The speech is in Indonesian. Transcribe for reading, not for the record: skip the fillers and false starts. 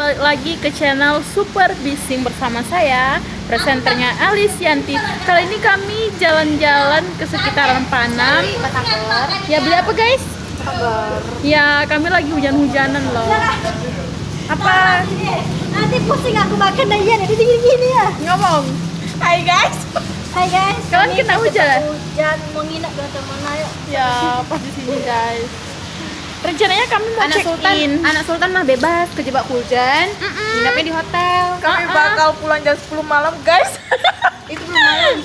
balik lagi ke channel Super Bising bersama saya, presenternya Alisianti. Kali ini kami jalan-jalan ke sekitaran Panam. Ya beli apa guys? Ya kami lagi hujan-hujanan loh. Apa? Nanti pusing aku makan aja jadi gini ya. Ngomong. Hai guys. Hai guys. Kalian kena hujan? Hujan mau nginep di hotel mana yuk? Ya pas di sini guys. Rencananya kami mau check-in. Anak Sultan mah bebas kejebak hujan, nginepnya di hotel. Kami bakal pulang jam 10 malam guys. Itu belum malam.